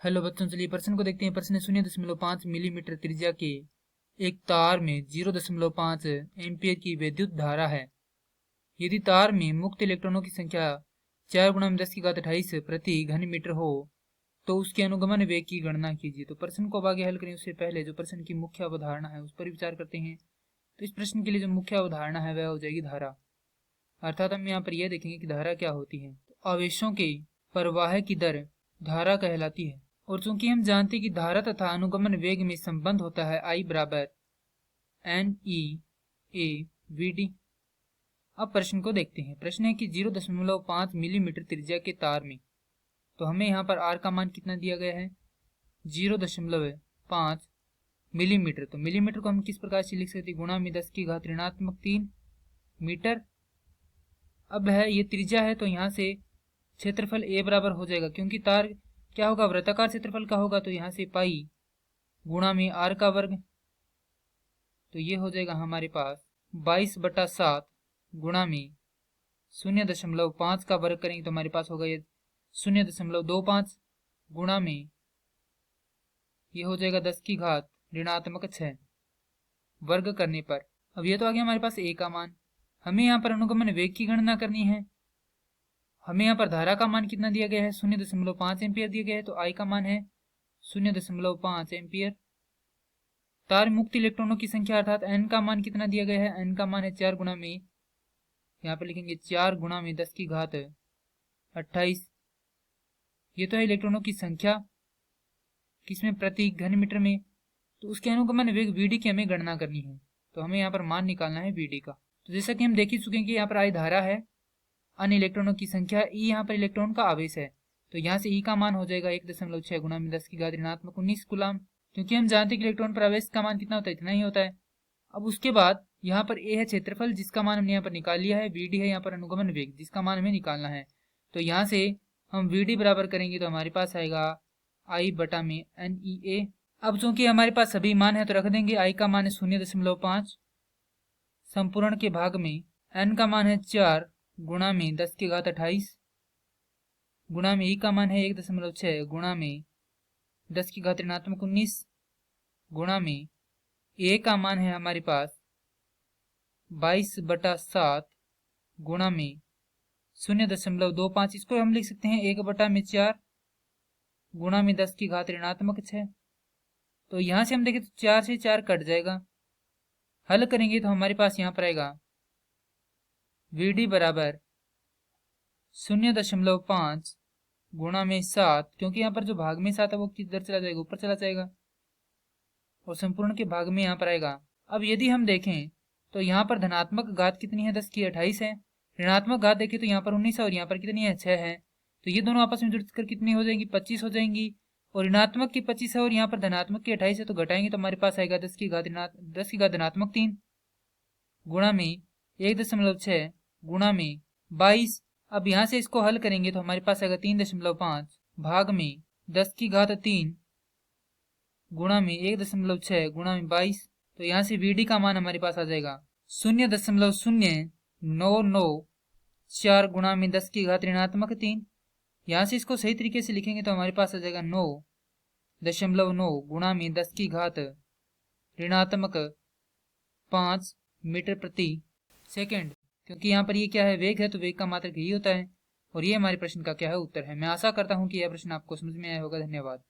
Hello बच्चों, चलिए प्रश्न को देखते हैं। प्रश्न है 0.5 मिलीमीटर त्रिज्या के एक तार में 0.5 एम्पियर की विद्युत धारा है। यदि तार में मुक्त इलेक्ट्रॉनों की संख्या 4 गुणा में 10 की घात 28 प्रति घन मीटर हो तो उसके अनुगमन वेग की गणना कीजिए। तो प्रश्न को अब आगे हल करें उससे पहले जो प्रश्न की मुख्य अवधारणा है उस पर विचार करते हैं। तो इस प्रश्न के लिए जो मुख्य अवधारणा है वह हो जाएगी धारा। अर्थात हम यहाँ पर यह देखेंगे कि धारा क्या होती है। तो आवेशों के प्रवाह की दर धारा कहलाती है। और चूंकि हम जानते हैं कि धारा तथा अनुगमन वेग में संबंध होता है I बराबर NE/A/VD। अब प्रश्न को देखते हैं। प्रश्न है कि 0.5 मिलीमीटर त्रिज्या के तार में, तो हमें यहाँ पर R का मान कितना दिया गया है 0.5 मिलीमीटर। तो मिलीमीटर को हम किस प्रकार से लिख सकते हैं, गुणा में 10 की घात ऋणात्मक 3 मीटर। अब है ये त्रिज्या है तो यहाँ से क्षेत्रफल A बराबर हो जाएगा, क्योंकि तार क्या होगा वृत्ताकार क्षेत्रफल का होगा, तो यहाँ से पाई गुणा में R का वर्ग। तो ये हो जाएगा हमारे पास 22/7 गुणा में 0.5 का वर्ग करेंगे तो हमारे पास होगा ये 0.25 गुणा में ये हो जाएगा 10 की घात ऋणात्मक 6 वर्ग करने पर। अब ये तो आ गया हमारे पास A का मान। हमें यहाँ पर अनुगमन वेग की गणना करनी है। हमें यहाँ पर धारा का मान कितना दिया गया है 0.5 एम्पियर दिया गया है, तो I का मान है 0.5 एम्पियर। तार मुक्त इलेक्ट्रॉनों की संख्या अर्थात N का मान कितना दिया गया है, N का मान है 4 गुणा में, यहाँ पर लिखेंगे 4 गुणा में 10 की घात 28। ये तो है इलेक्ट्रॉनों की संख्या किसमें, प्रति घन मीटर में। तो उसके अनुगमन वेग VD की हमें गणना करनी है, तो हमें यहाँ पर मान निकालना है VD का। तो जैसा कि हम देख ही चुके हैं कि यहाँ पर I धारा है, अन्य इलेक्ट्रॉनों की संख्या, E यहाँ पर इलेक्ट्रॉन का आवेश है, तो यहाँ से E का मान हो जाएगा 1.6 गुणा में 10 की घात ऋणात्मक 19 कूलम, क्योंकि हम जानते हैं कि इलेक्ट्रॉन पर आवेश का मान कितना होता है, इतना ही होता है। अब उसके बाद यहाँ पर A है क्षेत्रफल जिसका मान हमने यहाँ पर निकाल लिया है, VD है यहाँ पर अनुगमन वेग जिसका मान हमें निकालना है। तो यहाँ से हम VD बराबर करेंगे तो हमारे पास आएगा I बटा में NEA। अब चूंकि हमारे पास सभी मान है तो रख देंगे। I का मान है 0.5 संपूर्ण के भाग में, N का मान है 4 गुणा में 10 की घात 28 गुणा में E का मान है 1.6 गुणा में 10 की घात ऋणात्मक 19 गुणा में A का मान है हमारे पास 22/7 गुणा में 0.25। इसको हम लिख सकते हैं 1/4 गुणा में 10 की घात ऋणात्मक 6। तो यहाँ से हम देखें तो 4 से 4 कट जाएगा। हल करेंगे तो हमारे पास यहाँ पर आएगा VD बराबर 0.5 गुणा में 7, क्योंकि यहाँ पर जो भाग में 7 है वो किधर चला जाएगा, ऊपर चला जाएगा, और संपूर्ण के भाग में यहाँ पर आएगा। अब यदि हम देखें तो यहाँ पर धनात्मक घात कितनी है, 10 की 28 है। ऋणात्मक घात देखें तो यहाँ पर 19 है और यहाँ पर कितनी है, 6 है। तो ये दोनों आपस में जुड़कर कितनी हो जाएंगी, 25 हो जाएंगी। और ऋणात्मक की 25 है और यहाँ पर धनात्मक की 28 है, तो घटाएंगे तो हमारे पास आएगा 10 की घात धनात्मक 3 गुणा में 1.6 गुणा में 22। अब यहाँ से इसको हल करेंगे तो हमारे पास आएगा 3.5 भाग में 10 की घात 3 गुणा में 1.6 गुणा में 22। तो यहाँ से VD का मान हमारे पास आ जाएगा 0.0994 गुणा में 10 की घात ऋणात्मक 3। यहाँ से इसको सही तरीके से लिखेंगे तो हमारे पास आ जाएगा 9.9 गुणा में 10 की घात ऋणात्मक 5 मीटर प्रति सेकेंड। क्योंकि यहाँ पर ये क्या है, वेग है, तो वेग का मात्रक यही होता है। और ये हमारे प्रश्न का क्या है, उत्तर है। मैं आशा करता हूँ कि यह प्रश्न आपको समझ में आया होगा। धन्यवाद।